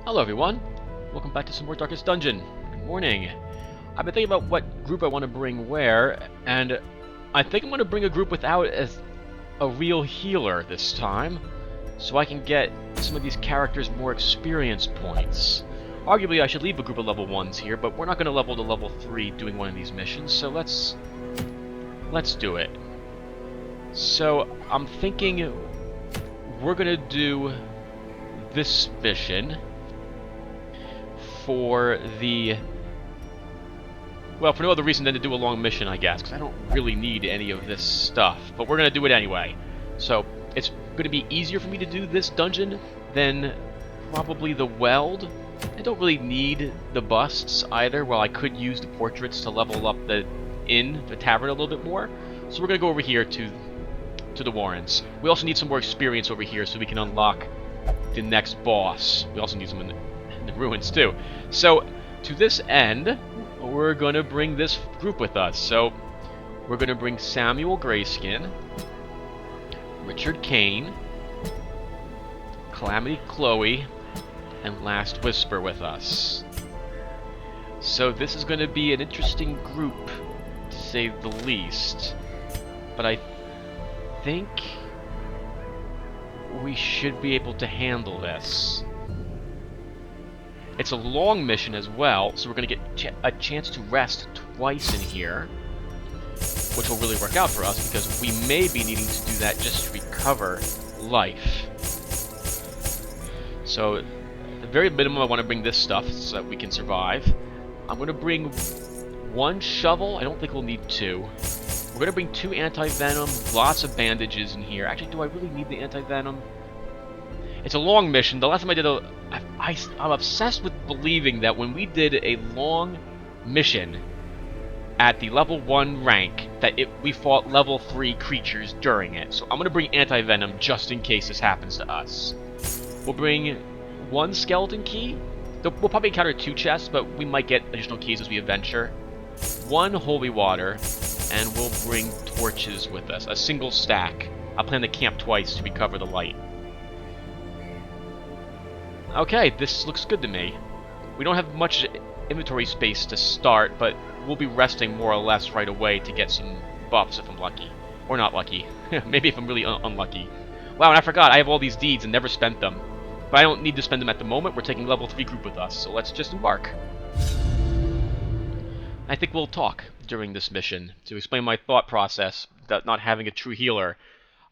Hello everyone, welcome back to some more Darkest Dungeon. Good morning. I've been thinking about what group I want to bring where, and I think I'm going to bring a group without a real healer this time, so I can get some of these characters more experience points. Arguably I should leave a group of level 1s here, but we're not going to level to level 3 doing one of these missions, so let's do it. So I'm thinking we're going to do this mission for for no other reason than to do a long mission, I guess, because I don't really need any of this stuff, but we're going to do it anyway. So it's going to be easier for me to do this dungeon than probably the Weld. I don't really need the busts either, while I could use the portraits to level up the tavern a little bit more. So we're going to go over here to the Warrens. We also need some more experience over here so we can unlock the next boss. We also need some in the ruins too. So to this end, we're going to bring this group with us. So we're going to bring Samuel Grayskin, Richard Kane, Calamity Chloe, and Last Whisper with us. So this is going to be an interesting group, to say the least. But I think we should be able to handle this. It's a long mission as well, so we're going to get a chance to rest twice in here, which will really work out for us because we may be needing to do that just to recover life. So at the very minimum I want to bring this stuff so that we can survive. I'm going to bring one shovel. I don't think we'll need two. We're going to bring 2 anti-venom, lots of bandages in here. Actually, do I really need the anti-venom? It's a long mission. The last time I did I'm obsessed with believing that when we did a long mission at the level 1 rank, that we fought level 3 creatures during it. So I'm going to bring anti-venom just in case this happens to us. We'll bring 1 skeleton key. We'll probably encounter 2 chests, but we might get additional keys as we adventure. 1 holy water, and we'll bring torches with us. A single stack. I'll plan to camp twice to recover the light. Okay, this looks good to me. We don't have much inventory space to start, but we'll be resting more or less right away to get some buffs if I'm lucky. Or not lucky. Maybe if I'm really unlucky. Wow, and I forgot, I have all these deeds and never spent them. But I don't need to spend them at the moment. We're taking level 3 group with us, so let's just embark. I think we'll talk during this mission to explain my thought process about not having a true healer.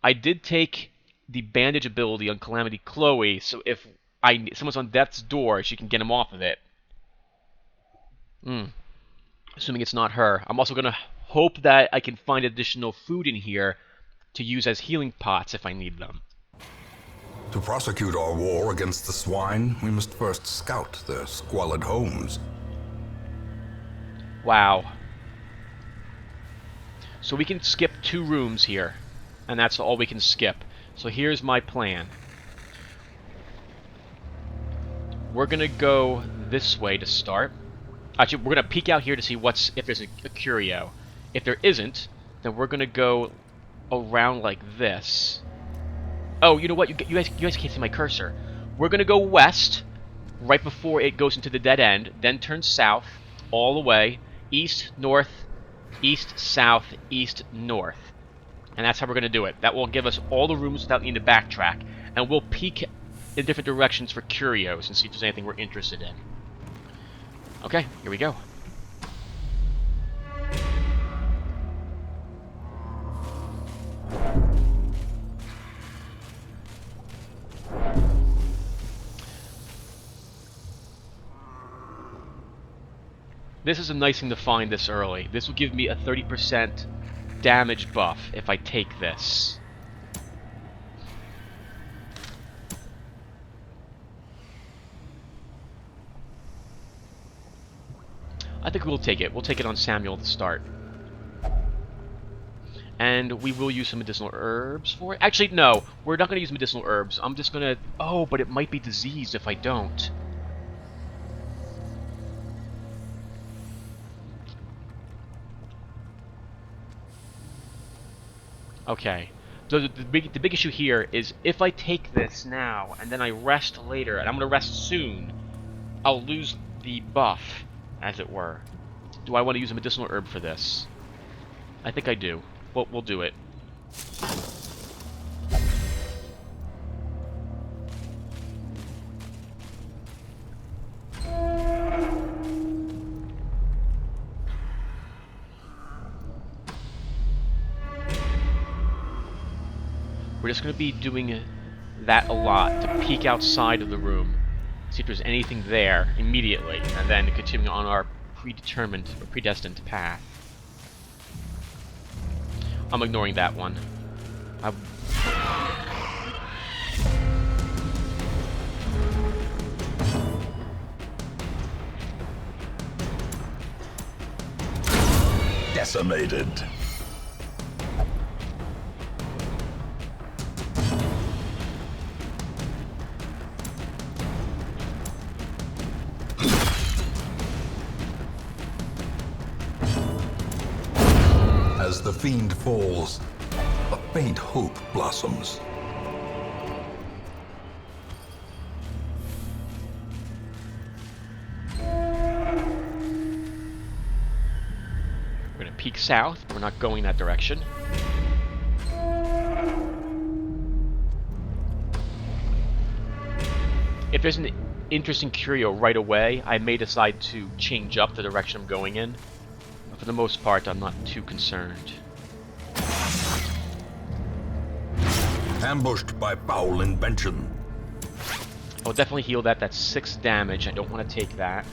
I did take the bandage ability on Calamity Chloe, so if someone's on death's door, she can get him off of it. Assuming it's not her. I'm also going to hope that I can find additional food in here to use as healing pots if I need them. To prosecute our war against the swine, we must first scout their squalid homes. Wow. So we can skip 2 rooms here, and that's all we can skip. So here's my plan. We're gonna go this way to start. Actually, we're gonna peek out here to see if there's a curio. If there isn't, then we're gonna go around like this. Oh, you know what? You guys can't see my cursor. We're gonna go west right before it goes into the dead end, then turn south all the way, east, north, east, south, east, north. And that's how we're gonna do it. That will give us all the rooms without needing to backtrack, and we'll peek in different directions for curios and see if there's anything we're interested in. Okay, here we go. This is a nice thing to find this early. This will give me a 30% damage buff if I take this. I think we'll take it. We'll take it on Samuel to start. And we will use some medicinal herbs for it. Actually, no. We're not going to use medicinal herbs. I'm just going to... Oh, but it might be diseased if I don't. Okay. So the big issue here is if I take this now and then I rest later, and I'm going to rest soon, I'll lose the buff, as it were. Do I want to use a medicinal herb for this? I think I do. Well, we'll do it. We're just going to be doing that a lot to peek outside of the room, see if there's anything there immediately, and then continue on our predetermined or predestined path. I'm ignoring that one. Decimated. As the fiend falls, a faint hope blossoms. We're going to peek south. We're not going that direction. If there's an interesting curio right away, I may decide to change up the direction I'm going in. But for the most part, I'm not too concerned. Ambushed by foul invention. I'll definitely heal that. That's 6 damage. I don't want to take that.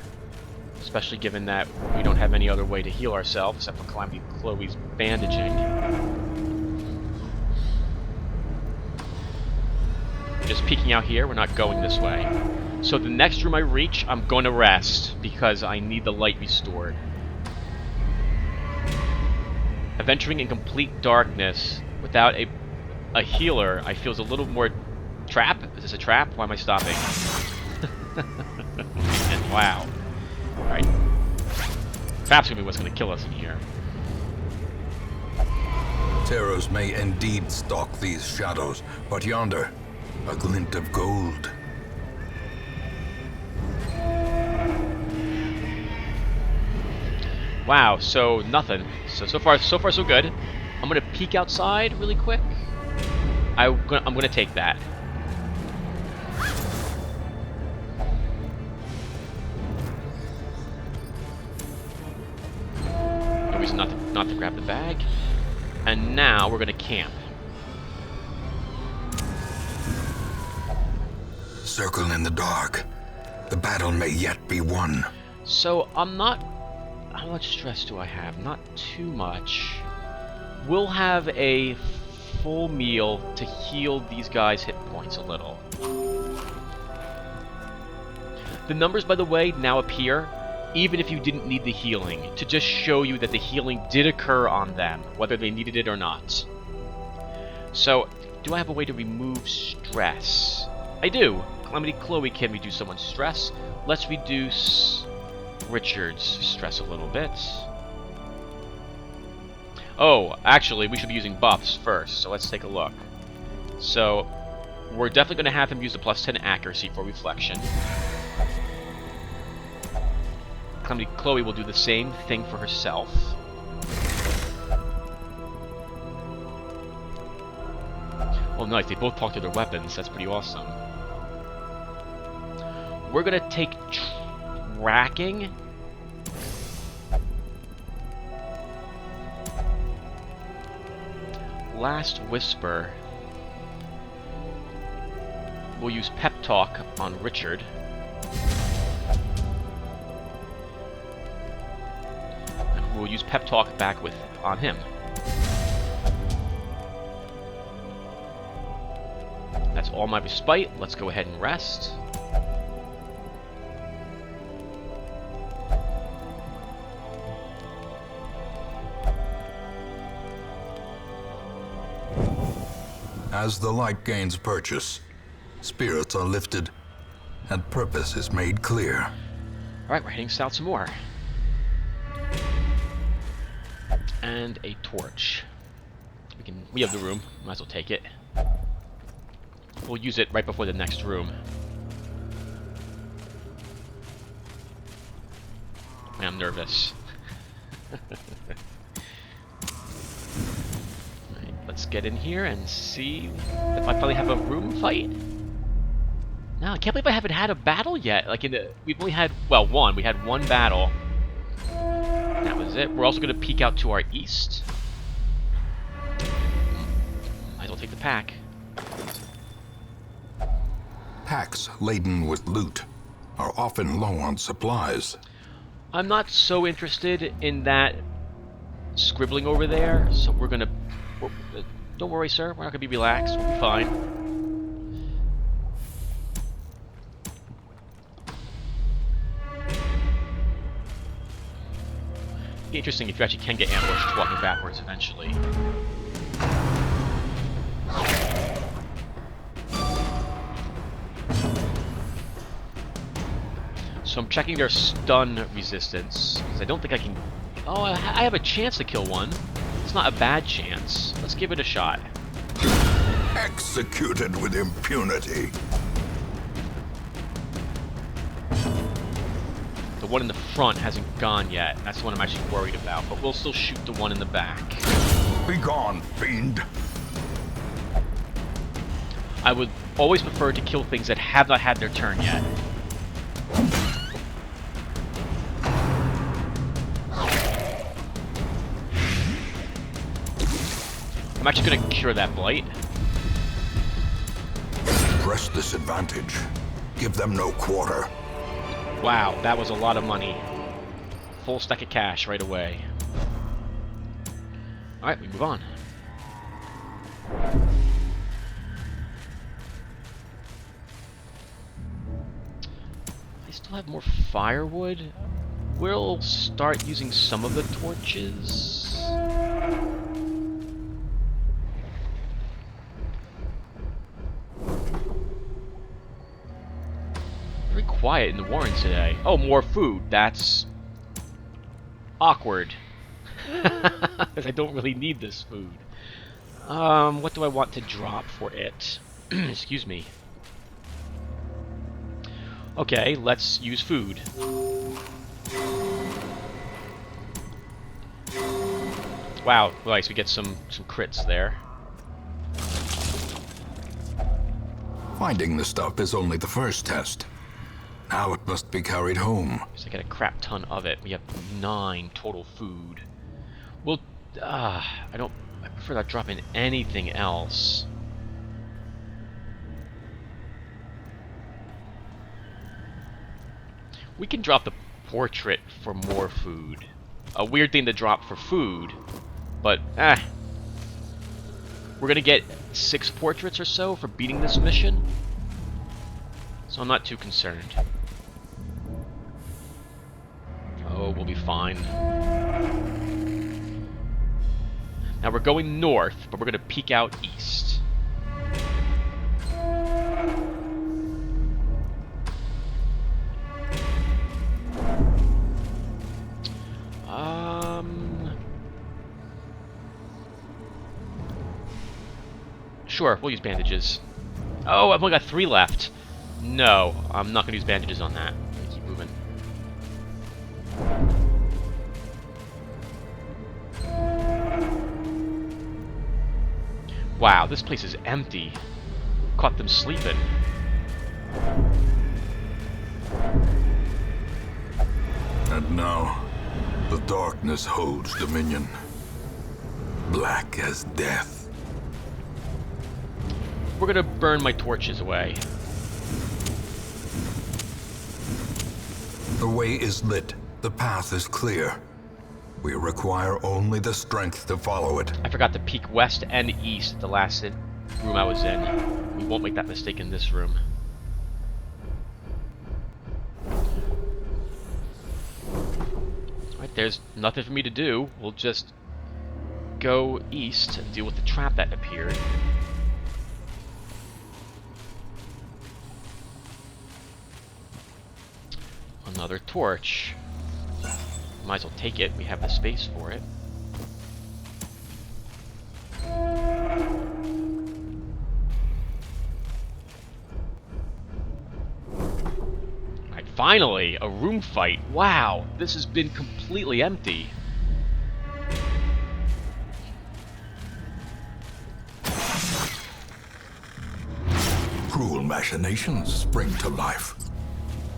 Especially given that we don't have any other way to heal ourselves except for Calamity Chloe's bandaging. Just peeking out here, we're not going this way. So the next room I reach, I'm going to rest because I need the light restored. Venturing in complete darkness without a healer, I feel is a little more... Trap? Is this a trap? Why am I stopping? And wow. Alright. Trap's gonna be what's gonna kill us in here. Terrors may indeed stalk these shadows, but yonder, a glint of gold. Wow, so nothing. So far so good. I'm gonna peek outside really quick. I'm gonna take that. No reason not to grab the bag. And now we're gonna camp. Circle in the dark. The battle may yet be won. So I'm not... How much stress do I have? Not too much. We'll have a full meal to heal these guys' hit points a little. The numbers, by the way, now appear even if you didn't need the healing, to just show you that the healing did occur on them, whether they needed it or not. So, do I have a way to remove stress? I do. Calamity Chloe can reduce someone's stress. Let's reduce Richard's stress a little bit. Oh, actually, we should be using buffs first, so let's take a look. So, we're definitely going to have him use the +10 accuracy for reflection. Calamity Chloe will do the same thing for herself. Oh, nice, they both talk to their weapons. That's pretty awesome. We're going to take tracking. Last Whisper. We'll use Pep Talk on Richard. And we'll use Pep Talk back on him. That's all my respite. Let's go ahead and rest. As the light gains purchase, spirits are lifted, and purpose is made clear. Alright, we're heading south some more. And a torch. We have the room, might as well take it. We'll use it right before the next room. I am nervous. Alright, let's get in here and see if I finally have a room fight. No, I can't believe I haven't had a battle yet. Like, we've only had, well, one. We had one battle. That was it. We're also going to peek out to our east. Might as well take the pack. Packs laden with loot are often low on supplies. I'm not so interested in that scribbling over there, so we're gonna... don't worry, sir. We're not gonna be relaxed. We'll be fine. Be interesting if you actually can get ambushed walking backwards eventually. So I'm checking their stun resistance, because I don't think I can... Oh, I have a chance to kill one. It's not a bad chance. Let's give it a shot. Executed with impunity. The one in the front hasn't gone yet. That's the one I'm actually worried about, but we'll still shoot the one in the back. Begone, fiend. I would always prefer to kill things that have not had their turn yet. I'm actually going to cure that blight. Press this advantage. Give them no quarter. Wow, that was a lot of money. Full stack of cash right away. Alright, we move on. I still have more firewood. We'll start using some of the torches. Very quiet in the Warren today. Oh, more food. That's awkward. Because I don't really need this food. What do I want to drop for it? Excuse me. Okay, let's use food. Wow, nice. We get some crits there. Finding the stuff is only the first test. Now it must be carried home. So I get a crap ton of it. We have 9 total food. Well, I prefer not dropping anything else. We can drop the portrait for more food. A weird thing to drop for food, but we're gonna get 6 portraits or so for beating this mission, so I'm not too concerned. Oh, we'll be fine. Now we're going north, but we're gonna peek out east. Sure, we'll use bandages. Oh, I've only got 3 left. No, I'm not gonna use bandages on that. Let's keep moving. Wow, this place is empty. Caught them sleeping. And now, the darkness holds dominion. Black as death. We're gonna burn my torches away. The way is lit. The path is clear. We require only the strength to follow it. I forgot to peek west and east at the last room I was in. We won't make that mistake in this room. Alright, there's nothing for me to do. We'll just go east and deal with the trap that appeared. Another torch. Might as well take it. We have the space for it. Alright, Finally, a room fight. Wow, this has been completely empty. Cruel machinations spring to life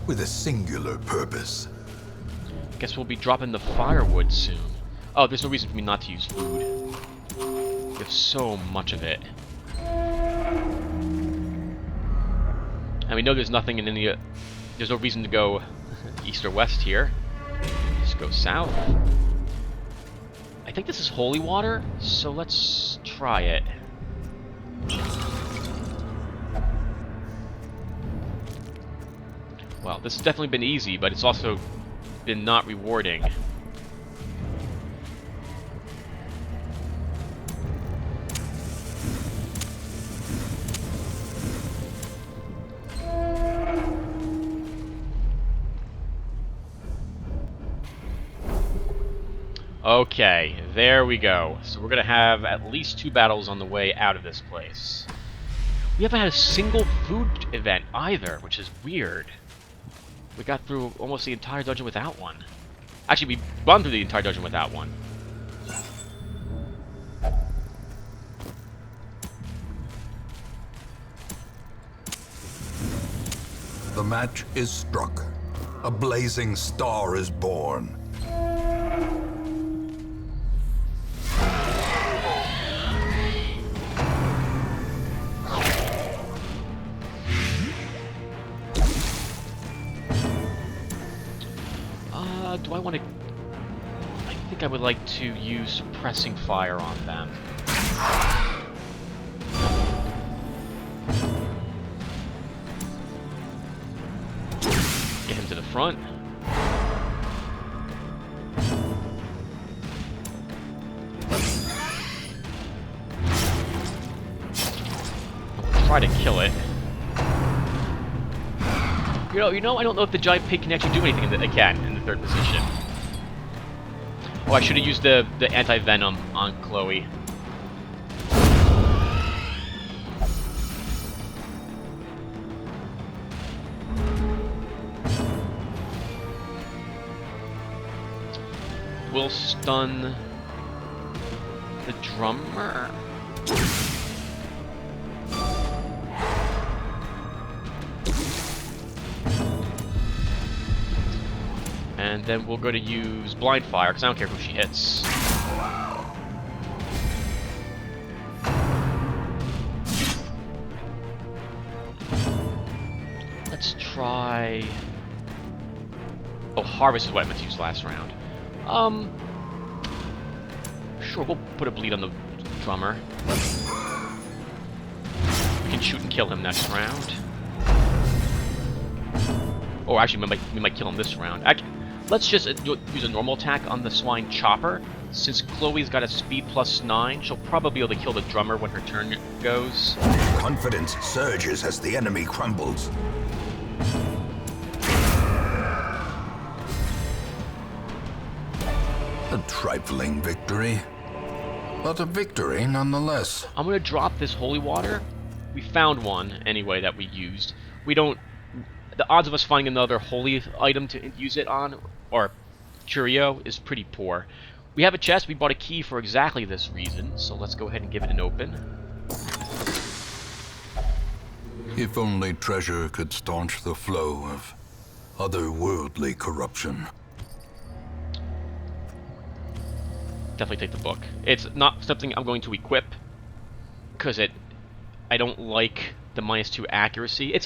with a singular purpose. Guess we'll be dropping the firewood soon. Oh, there's no reason for me not to use food. We have so much of it. And we know there's nothing in any... There's no reason to go east or west here. Just go south. I think this is holy water, so let's try it. Well, this has definitely been easy, but it's also been not rewarding. Okay, there we go. So we're gonna have at least 2 battles on the way out of this place. We haven't had a single food event either, which is weird. We got through almost the entire dungeon without one. Actually, we run through the entire dungeon without one. The match is struck. A blazing star is born. Do I want to... I think I would like to use suppressing fire on them. Get him to the front. I'll try to kill it. You know, I don't know if the giant pig can actually do anything that they can in the 3rd position. Oh, I should have used the anti-venom on Chloe. We'll stun the drummer. And then we're going to use blind fire, because I don't care who she hits. Let's try... Oh, harvest is what I meant to use last round. Sure, we'll put a bleed on the drummer. We can shoot and kill him next round. Or actually, we might kill him this round. Let's just use a normal attack on the swine chopper. Since Chloe's got a speed +9, she'll probably be able to kill the drummer when her turn goes. Confidence surges as the enemy crumbles. A trifling victory, but a victory nonetheless. I'm gonna drop this holy water. We found one, anyway, that we used. We don't... The odds of us finding another holy item to use it on, or curio, is pretty poor. We have a chest. We bought a key for exactly this reason, so let's go ahead and give it an open. If only treasure could staunch the flow of otherworldly corruption. Definitely take the book. It's not something I'm going to equip, because I don't like the -2 accuracy.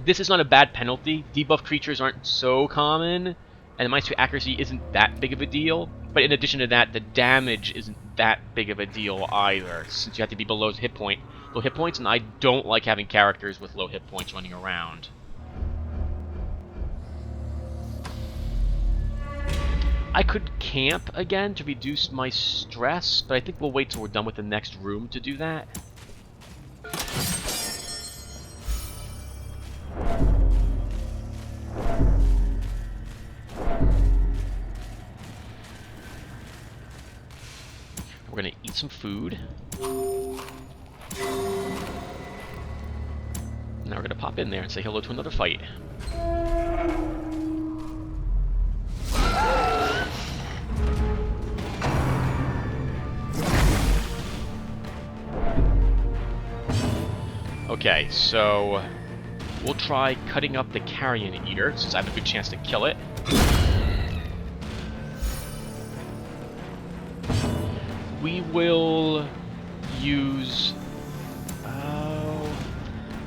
This is not a bad penalty. Debuff creatures aren't so common, and the -2 accuracy isn't that big of a deal. But in addition to that, the damage isn't that big of a deal either, since you have to be below low hit points, and I don't like having characters with low hit points running around. I could camp again to reduce my stress, but I think we'll wait till we're done with the next room to do that. We're gonna eat some food. Now we're gonna pop in there and say hello to another fight. Okay, so we'll try cutting up the carrion eater, since I have a good chance to kill it. We will use... Oh...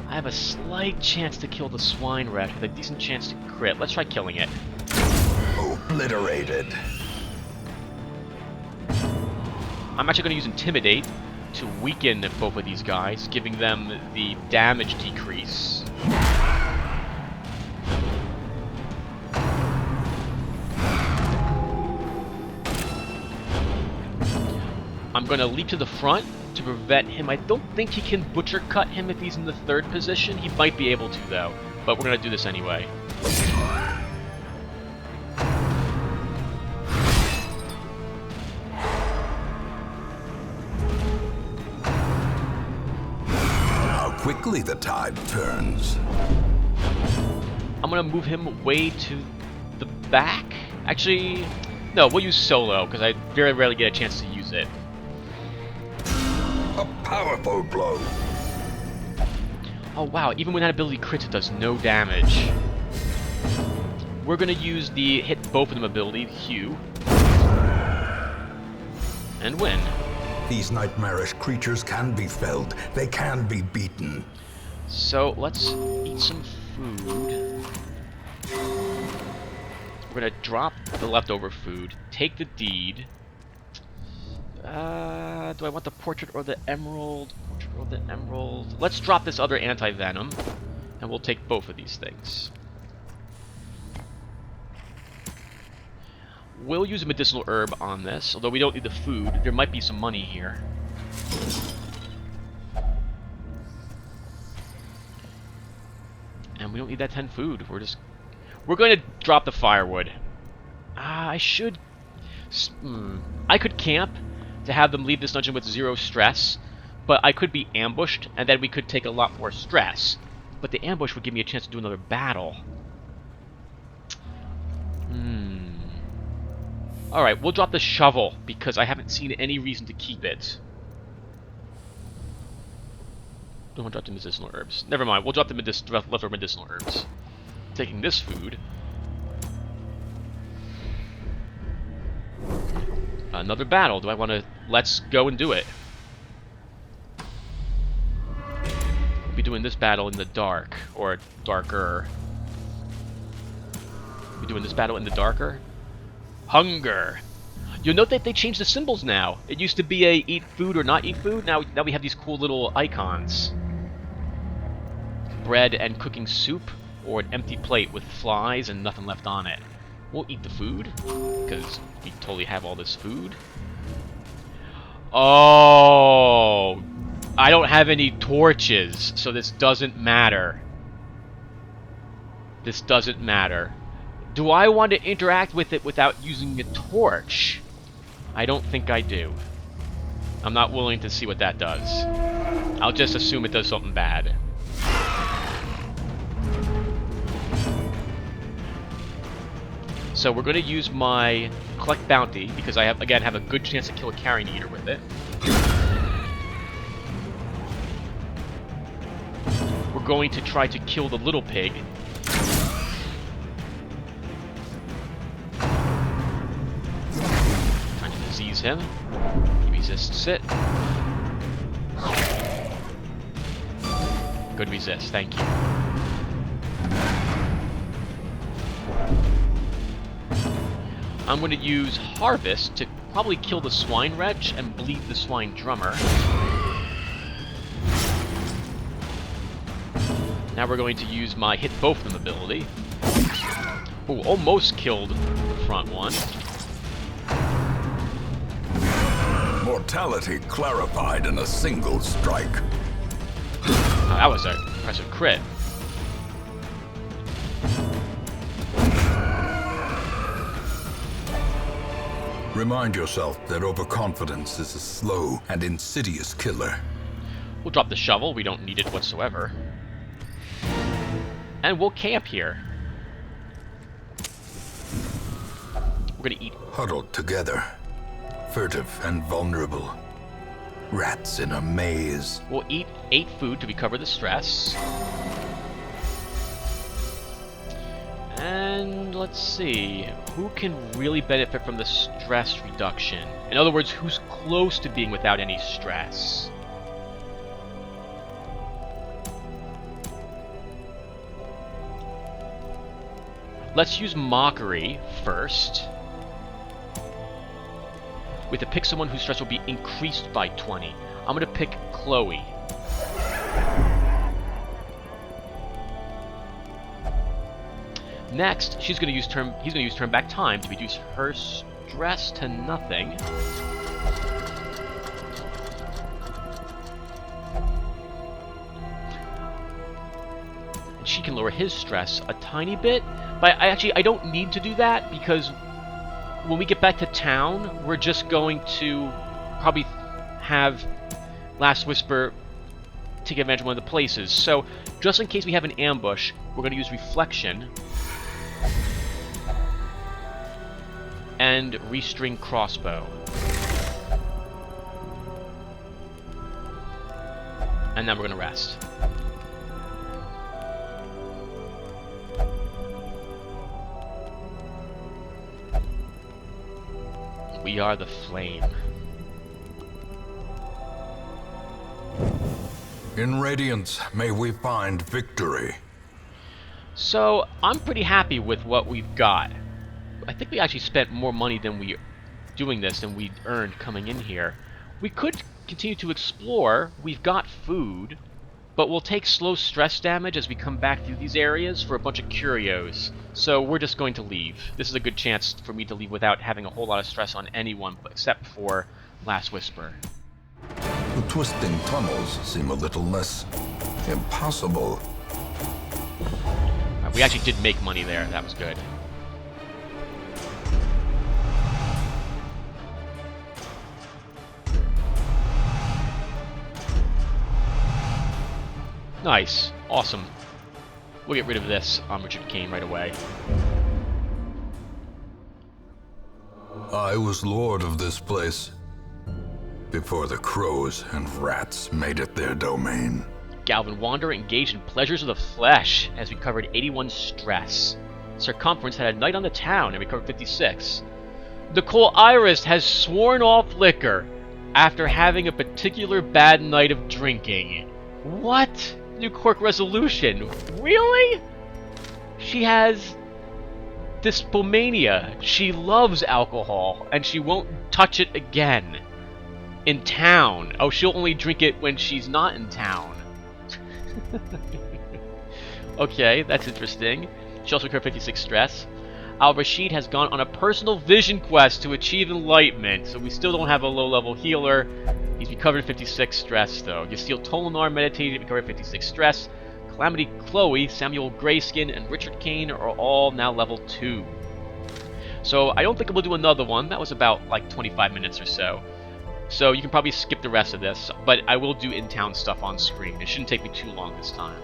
I have a slight chance to kill the swine rat with a decent chance to crit. Let's try killing it. Obliterated. I'm actually going to use Intimidate to weaken both of these guys, giving them the damage decrease. I'm going to leap to the front to prevent him. I don't think he can butcher cut him if he's in the third position. He might be able to, though. But we're going to do this anyway. How quickly the tide turns. I'm going to move him way to the back. Actually, no, we'll use Solo, because I very rarely get a chance to use it. A powerful blow. Oh wow, even when that ability crits, it does no damage. We're gonna use the hit both of them ability, Hue, and win. These nightmarish creatures can be felled. They can be beaten. So let's eat some food. We're gonna drop the leftover food, take the deed. Do I want the portrait or the emerald? Portrait or the emerald? Let's drop this other anti-venom, and we'll take both of these things. We'll use a medicinal herb on this, although we don't need the food. There might be some money here. And we don't need that 10 food. We're going to drop the firewood. I should... I could camp to have them leave this dungeon with 0 stress, but I could be ambushed, and then we could take a lot more stress. But the ambush would give me a chance to do another battle. Alright, we'll drop the shovel, because I haven't seen any reason to keep it. Don't want to drop the medicinal herbs. Never mind, we'll drop the leftover medicinal herbs. Taking this food. Another battle. Do I want to... Let's go and do it. We'll be doing this battle in the dark. Or darker. We'll be doing this battle in the darker. Hunger. You'll note that they changed the symbols now. It used to be a eat food or not eat food. Now we have these cool little icons. Bread and cooking soup. Or an empty plate with flies and nothing left on it. We'll eat the food, because we totally have all this food. Oh, I don't have any torches, so this doesn't matter. This doesn't matter. Do I want to interact with it without using a torch? I don't think I do. I'm not willing to see what that does. I'll just assume it does something bad. So we're going to use my collect bounty, because I have a good chance to kill a carrion eater with it. We're going to try to kill the little pig. Trying to disease him. He resists it. Good resist, thank you. I'm going to use Harvest to probably kill the swine wretch and bleed the swine drummer. Now we're going to use my hit both of them ability. Ooh, almost killed the front one. Mortality clarified in a single strike. That was an impressive crit. Remind yourself that overconfidence is a slow and insidious killer. We'll drop the shovel, we don't need it whatsoever. And we'll camp here. We're gonna eat. Huddled together, furtive and vulnerable. Rats in a maze. We'll eat 8 food to recover the stress. And let's see, who can really benefit from the stress reduction? In other words, who's close to being without any stress? Let's use Mockery first. We have to pick someone whose stress will be increased by 20. I'm gonna pick Chloe. Next, he's gonna use turn back time to reduce her stress to nothing. And she can lower his stress a tiny bit, but I don't need to do that because when we get back to town, we're just going to probably have Last Whisper take advantage of one of the places. So, just in case we have an ambush, we're going to use Reflection and Restring Crossbow. And then we're going to rest. We are the flame. In Radiance, may we find victory. So, I'm pretty happy with what we've got. I think we actually spent more money than we doing this than we earned coming in here. We could continue to explore. We've got food, but we'll take slow stress damage as we come back through these areas for a bunch of curios. So we're just going to leave. This is a good chance for me to leave without having a whole lot of stress on anyone except for Last Whisper. The twisting tunnels seem a little less impossible. We actually did make money there. That was good. Nice. Awesome. We'll get rid of this Richard Kane right away. I was lord of this place before the crows and rats made it their domain. Galvin Wanderer engaged in pleasures of the flesh as we covered 81 stress. Circumference had a night on the town and recovered 56. Nicole Iris has sworn off liquor after having a particular bad night of drinking. What? New quirk resolution. Really? She has dyspomania. She loves alcohol, and she won't touch it again. In town. Oh, she'll only drink it when she's not in town. Okay, that's interesting. She also recovered 56 stress. Al-Rashid has gone on a personal vision quest to achieve enlightenment, so we still don't have a low-level healer. He's recovered 56 stress, though. Yasiel Tolinar meditated, recovered 56 stress. Calamity Chloe, Samuel Grayskin, and Richard Kane are all now level 2. So I don't think we'll do another one. That was about like 25 minutes or so. So you can probably skip the rest of this, but I will do in-town stuff on screen. It shouldn't take me too long this time.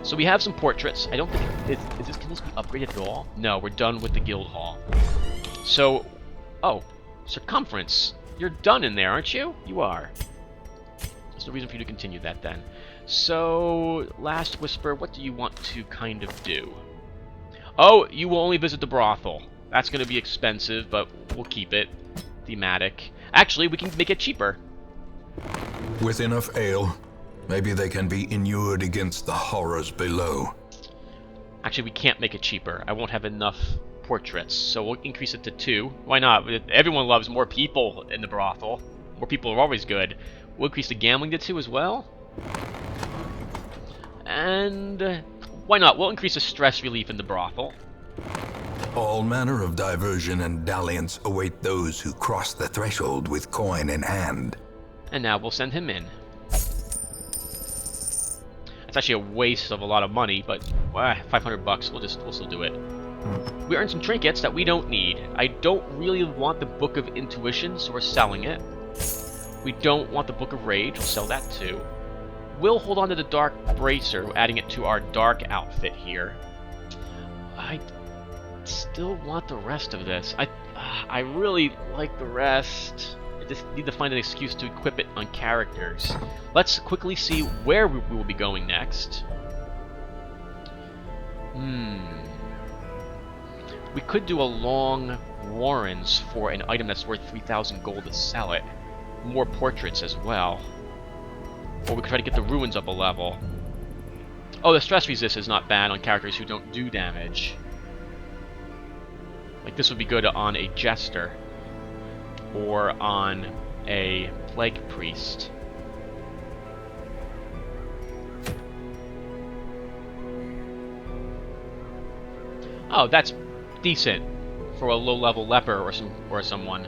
So we have some portraits. I don't think... Can this be upgraded at all? No, we're done with the guild hall. So... Oh. Circumference. You're done in there, aren't you? You are. There's no reason for you to continue that then. So... Last Whisper, what do you want to kind of do? Oh, you will only visit the brothel. That's going to be expensive, but we'll keep it. Thematic. Actually, we can make it cheaper. With enough ale, maybe they can be inured against the horrors below. Actually, we can't make it cheaper. I won't have enough portraits, so we'll increase it to 2. Why not? Everyone loves more people in the brothel. More people are always good. We'll increase the gambling to 2 as well. And why not? We'll increase the stress relief in the brothel. All manner of diversion and dalliance await those who cross the threshold with coin in hand. And now we'll send him in. It's actually a waste of a lot of money, but 500 bucks, we'll still do it. We earned some trinkets that we don't need. I don't really want the Book of Intuition, so we're selling it. We don't want the Book of Rage, we'll sell that too. We'll hold on to the Dark Bracer, adding it to our dark outfit here. I still want the rest of this. I really like the rest. I just need to find an excuse to equip it on characters. Let's quickly see where we will be going next. We could do a long warrens for an item that's worth 3,000 gold to sell it. More portraits as well. Or we could try to get the ruins up a level. Oh, the stress resist is not bad on characters who don't do damage. Like this would be good on a jester. Or on a plague priest. Oh, that's decent for a low-level leper or someone.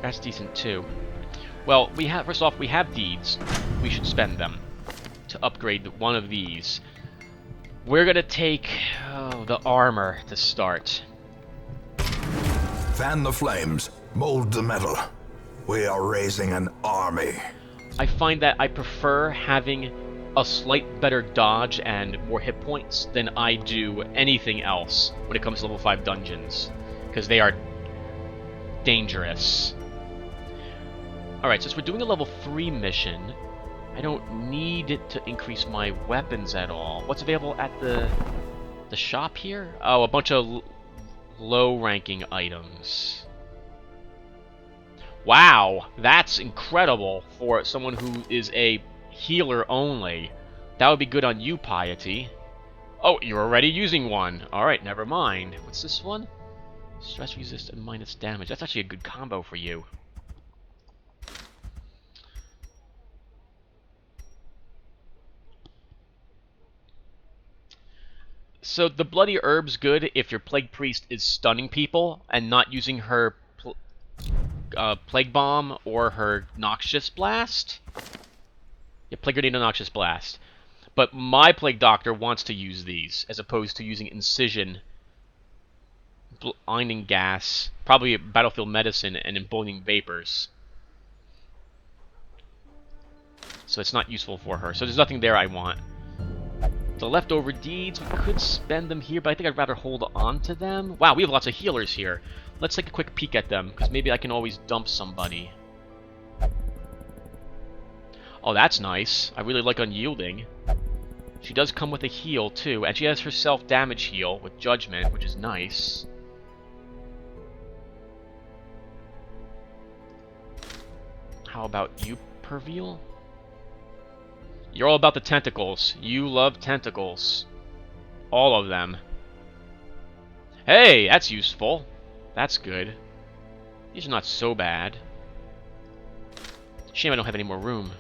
That's decent too. Well, first off, we have deeds. We should spend them to upgrade one of these. We're gonna take the armor to start. Fan the flames, mold the metal. We are raising an army. I find that I prefer having a slight better dodge and more hit points than I do anything else when it comes to level 5 dungeons, because they are dangerous. Alright, since we're doing a level 3 mission, I don't need it to increase my weapons at all. What's available at the shop here? Oh, a bunch of low-ranking items. Wow, that's incredible for someone who is a healer only. That would be good on you, Piety. Oh, you're already using one. Alright, never mind. What's this one? Stress resist and minus damage. That's actually a good combo for you. So the Bloody Herb's good if your Plague Priest is stunning people and not using her Plague Bomb or her Noxious Blast. Yeah, Plague Grenade and Noxious Blast. But my Plague Doctor wants to use these, as opposed to using Incision, Blinding Gas, probably Battlefield Medicine, and Emboldening Vapors. So it's not useful for her. So there's nothing there I want. The leftover deeds, we could spend them here, but I think I'd rather hold on to them. Wow, we have lots of healers here. Let's take a quick peek at them, because maybe I can always dump somebody. Oh, that's nice. I really like Unyielding. She does come with a heal, too, and she has her self-damage heal with Judgment, which is nice. How about you, Perviel? You're all about the tentacles. You love tentacles. All of them. Hey, that's useful. That's good. These are not so bad. Shame I don't have any more room.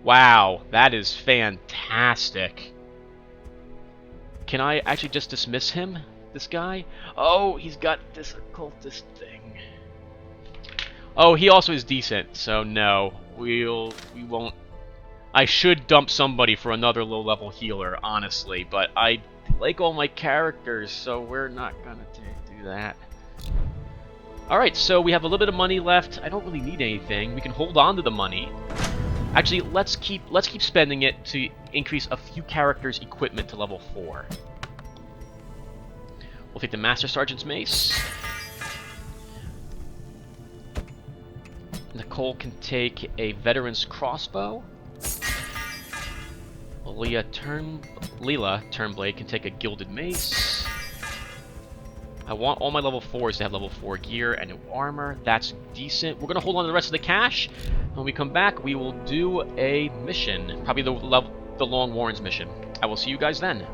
Wow, that is fantastic. Can I actually just dismiss him, this guy? Oh, he's got this occultist thing. Oh, he also is decent, so no. We won't. I should dump somebody for another low-level healer, honestly, but I like all my characters, so we're not gonna do that. Alright, so we have a little bit of money left. I don't really need anything. We can hold on to the money. Actually, let's keep spending it to increase a few characters' equipment to level 4. We'll take the Master Sergeant's Mace. Nicole can take a Veteran's Crossbow. Leela Turnblade can take a Gilded Mace. I want all my level 4s to have level 4 gear and new armor. That's decent. We're going to hold on to the rest of the cash. When we come back, we will do a mission. Probably the Long Warrens mission. I will see you guys then.